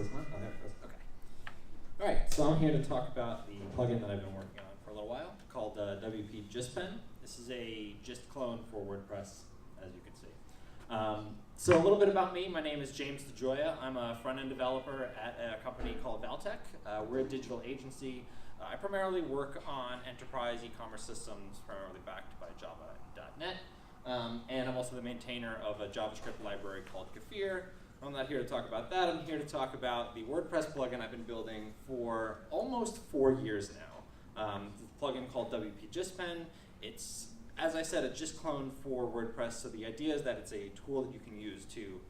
this one? Oh, there it goes. Okay. All right, so I'm here to talk about the plugin that I've been working on for a little while called WP-Gistpen. This is a gist clone for WordPress, as you can see. So a little bit about me. My name is James DiGioia. I'm a front-end developer at a company called Valtech. We're a digital agency. I primarily work on enterprise e-commerce systems, primarily backed by Java.net. And I'm also the maintainer of a JavaScript library called Kefir. I'm not here to talk about that. I'm here to talk about the WordPress plugin I've been building for almost 4 years now. It's a plugin called WP-Gistpen. It's, as I said, a gist clone for WordPress. So the idea is that it's a tool that you can use to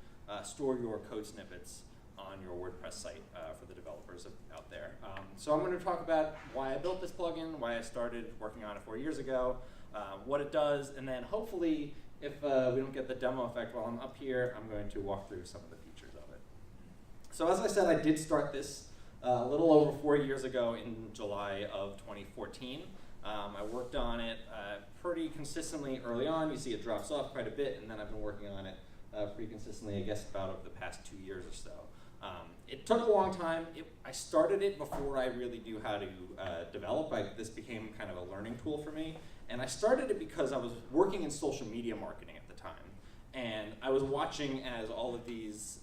store your code snippets on your WordPress site for the developers out there. So I'm going to talk about why I built this plugin, why I started working on it 4 years ago, what it does, and then hopefully, if we don't get the demo effect while I'm up here, I'm going to walk through some of the features of it. So as I said, I did start this a little over 4 years ago in July of 2014. I worked on it pretty consistently early on. You see it drops off quite a bit, and then I've been working on it pretty consistently, I guess, about over the past 2 years or so. It took a long time. I started it before I really knew how to develop. This became kind of a learning tool for me. And I started it because I was working in social media marketing at the time. And I was watching as all of these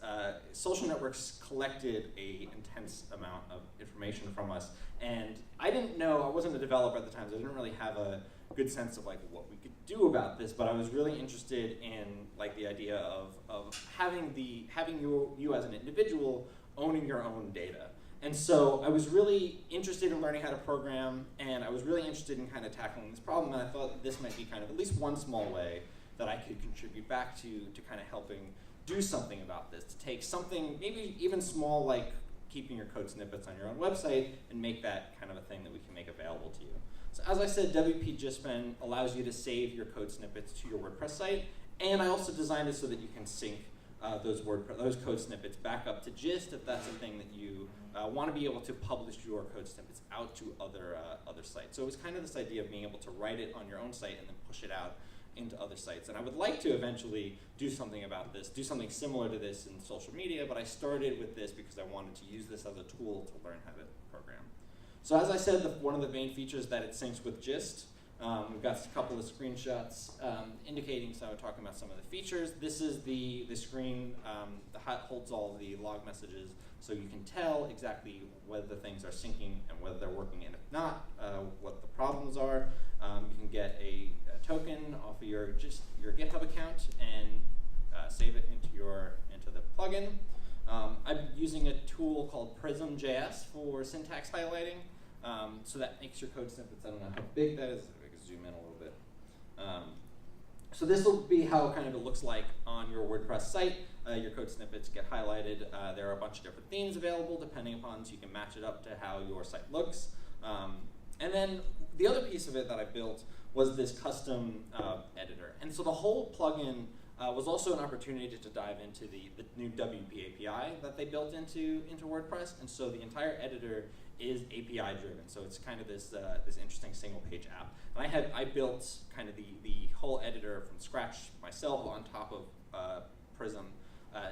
social networks collected an intense amount of information from us. And I didn't know, I wasn't a developer at the time, so I didn't really have a good sense of like what we could do about this, but I was really interested in like the idea of having you as an individual owning your own data. And so I was really interested in learning how to program, and I was really interested in kind of tackling this problem, and I thought this might be kind of at least one small way that I could contribute back to kind of helping do something about this, to take something maybe even small like keeping your code snippets on your own website and make that kind of a thing that we can make available to you. So as I said, WP-Gistpen allows you to save your code snippets to your WordPress site, and I also designed it so that you can sync those code snippets back up to Gist if that's a thing that you want to be able to publish your code snippets out to other sites. So it was kind of this idea of being able to write it on your own site and then push it out into other sites. And I would like to eventually do something about this, do something similar to this in social media, but I started with this because I wanted to use this as a tool to learn how to program. So as I said, one of the main features that it syncs with Gist. We've got a couple of screenshots indicating, so I'm talking about some of the features. This is the screen that holds all the log messages, so you can tell exactly whether things are syncing and whether they're working, and if not, what the problems are. You can get a token off of your GitHub account and save it into the plugin. I'm using a tool called Prism.js for syntax highlighting. So that makes your code snippets, I don't know how big that is, I can zoom in a little bit. So this will be how kind of it looks like on your WordPress site. Your code snippets get highlighted. There are a bunch of different themes available depending upon, so you can match it up to how your site looks. And then the other piece of it that I built was this custom editor. And so the whole plugin was also an opportunity to dive into the new WP API that they built into WordPress. And so the entire editor is API driven. So it's kind of this interesting single page app. And I built kind of the whole editor from scratch myself on top of Prism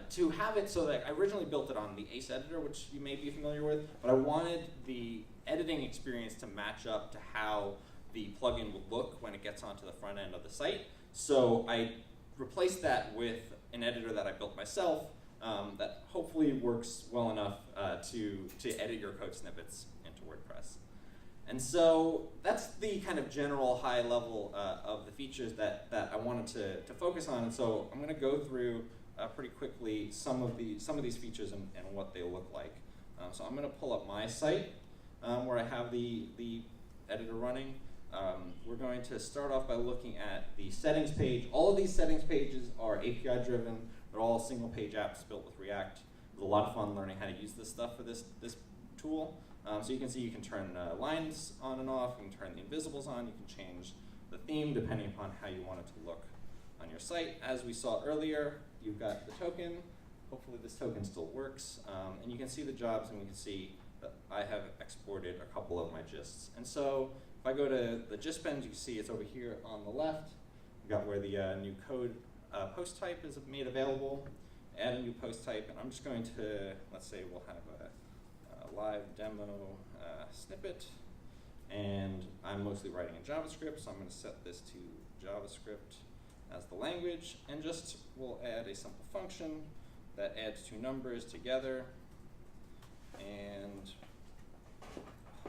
to have it so that I originally built it on the Ace editor, which you may be familiar with, but I wanted the editing experience to match up to how the plugin would look when it gets onto the front end of the site. So I replaced that with an editor that I built myself that hopefully works well enough to edit your code snippets into WordPress. And so that's the kind of general high level of the features that I wanted to focus on. And so I'm going to go through pretty quickly some of these features and what they look like. So I'm going to pull up my site where I have the editor running. We're going to start off by looking at the settings page. All of these settings pages are API driven. They're all single page apps built with React. It was a lot of fun learning how to use this stuff for this tool. So you can see you can turn lines on and off, you can turn the invisibles on, you can change the theme depending upon how you want it to look on your site. As we saw earlier, you've got the token. Hopefully this token still works. And you can see the jobs, and you can see that I have exported a couple of my gists. And so if I go to the Gistpen, you can see it's over here on the left. We've got where the new code post type is made available. add a new post type, and I'm just going to, let's say we'll have a live demo snippet, and I'm mostly writing in JavaScript, so I'm going to set this to JavaScript as the language, and just we'll add a simple function that adds two numbers together, and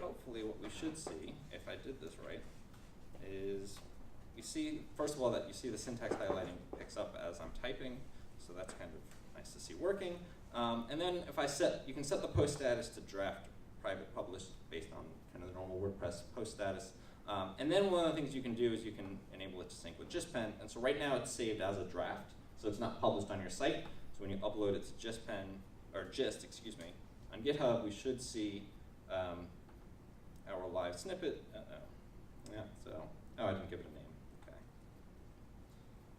hopefully what we should see, if I did this right, is you see, first of all, that you see the syntax highlighting picks up as I'm typing, so that's kind of nice to see working. And then if I you can set the post status to draft, private, published, based on kind of the normal WordPress post status. And then one of the things you can do is you can enable it to sync with Gistpen. And so right now it's saved as a draft, so it's not published on your site. So when you upload it to Gistpen, or Gist, excuse me, on GitHub, we should see our live snippet. Yeah, so, oh, I didn't give it a name. Okay.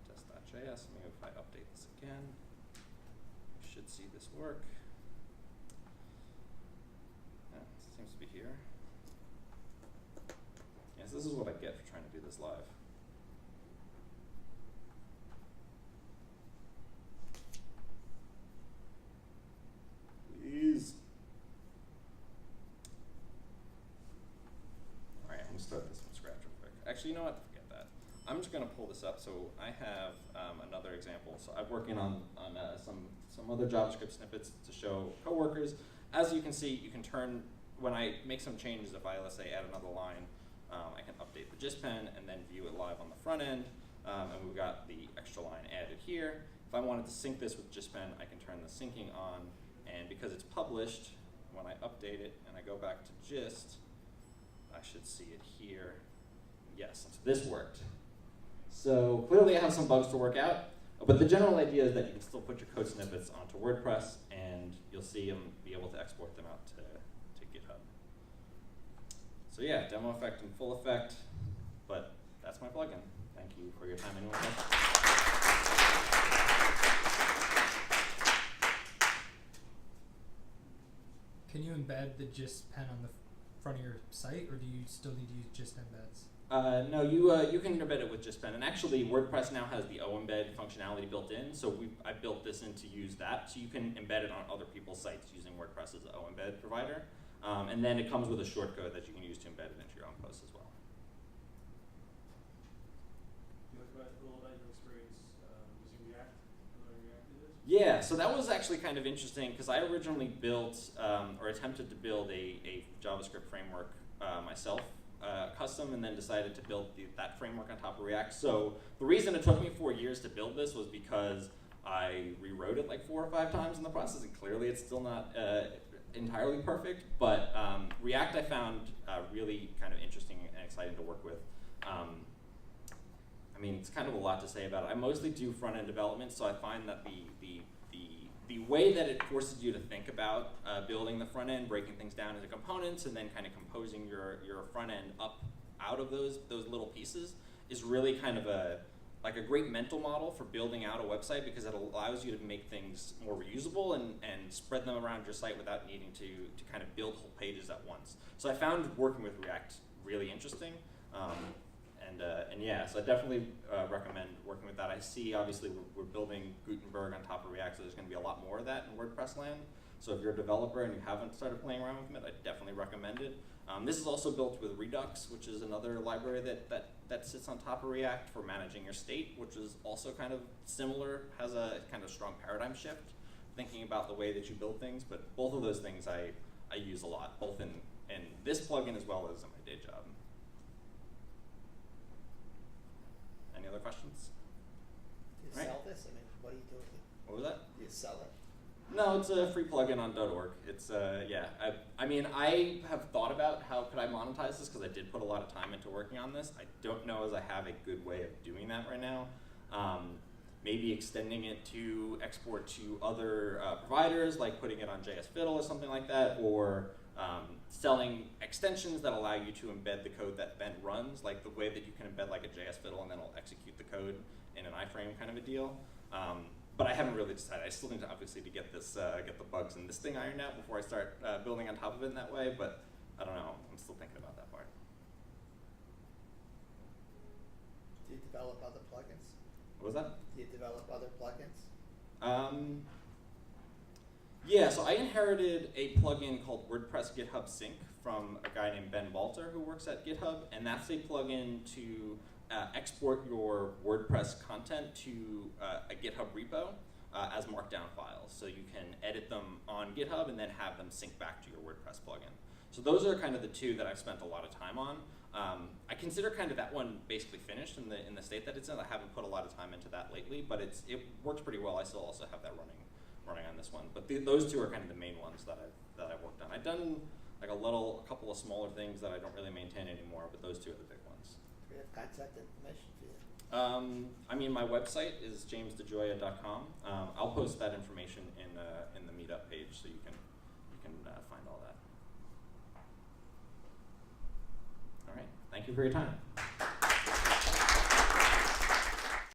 Test.js. Maybe if I update this again, you should see this work. Yeah, it seems to be here. Yes, this is what I get for trying to do this live. Please. All right, I'm gonna start this from scratch real quick. Actually, you know what? Forget that. I'm just gonna pull this up. So I have another example. So I'm working on some other JavaScript snippets to show coworkers. As you can see, you can turn, when I make some changes, if I, let's say, add another line, I can update the Gistpen and then view it live on the front end. And we've got the extra line added here. If I wanted to sync this with Gistpen, I can turn the syncing on. And because it's published, when I update it and I go back to Gist, I should see it here. Yes, so this worked. So clearly I have some bugs to work out, but the general idea is that you can still put your code snippets onto WordPress, and you'll see them, be able to export them out to GitHub. So yeah, demo effect in full effect, but that's my plugin. Thank you for your time. Anyone else? Can you embed the Gistpen on the front of your site, or do you still need to use Gist embeds? No, you can embed it with Gistpen, and actually WordPress now has the embed functionality built in, so I built this in to use that, so you can embed it on other people's sites using WordPress as an embed provider, and then it comes with a shortcode that you can use to embed it into your own posts as well. Can you talk about a little about your experience using React? Yeah, so that was actually kind of interesting because I originally built or attempted to build a JavaScript framework myself, custom, and then decided to build that framework on top of React. So the reason it took me 4 years to build this was because I rewrote it like 4 or 5 times in the process, and clearly it's still not entirely perfect, but React I found really kind of interesting and exciting to work with. I mean, it's kind of a lot to say about it. I mostly do front-end development, so I find that the way that it forces you to think about building the front end, breaking things down into components, and then kind of composing your front end up out of those little pieces is really kind of a great mental model for building out a website, because it allows you to make things more reusable and spread them around your site without needing to kind of build whole pages at once. So I found working with React really interesting. And yeah, so I definitely recommend working with that. I see, obviously, we're building Gutenberg on top of React, so there's going to be a lot more of that in WordPress land. So if you're a developer and you haven't started playing around with it, I definitely recommend it. This is also built with Redux, which is another library that sits on top of React for managing your state, which is also kind of similar, has a kind of strong paradigm shift, thinking about the way that you build things. But both of those things I use a lot, both in this plugin as well as in my day job. Any other questions? Do you sell this? I mean, what do you do with it? What was that? Do you sell it? No, it's a free plugin on .org. It's yeah. I mean, I have thought about how could I monetize this, because I did put a lot of time into working on this. I don't know as I have a good way of doing that right now. Maybe extending it to export to other providers, like putting it on JS Fiddle or something like that, or selling extensions that allow you to embed the code that then runs, like the way that you can embed like a JS Fiddle and then it'll execute the code in an iframe kind of a deal. But I haven't really decided. I still need to obviously to get this, get the bugs in this thing ironed out before I start building on top of it in that way. But I don't know. I'm still thinking about that part. Do you develop other plugins? What was that? Do you develop other plugins? Yeah, so I inherited a plugin called WordPress GitHub Sync from a guy named Ben Walter who works at GitHub, and that's a plugin to export your WordPress content to a GitHub repo as markdown files. So you can edit them on GitHub and then have them sync back to your WordPress plugin. So those are kind of the two that I've spent a lot of time on. I consider kind of that one basically finished in the state that it's in. I haven't put a lot of time into that lately, but it works pretty well. I still also have that running on this one. But those two are kind of the main ones that I've worked on. I've done like a couple of smaller things that I don't really maintain anymore, but those two are the big ones. Do you have contact information for you? I mean, my website is jamesdigioia.com. I'll post that information in the meetup page, so you can find all that. All right. Thank you for your time.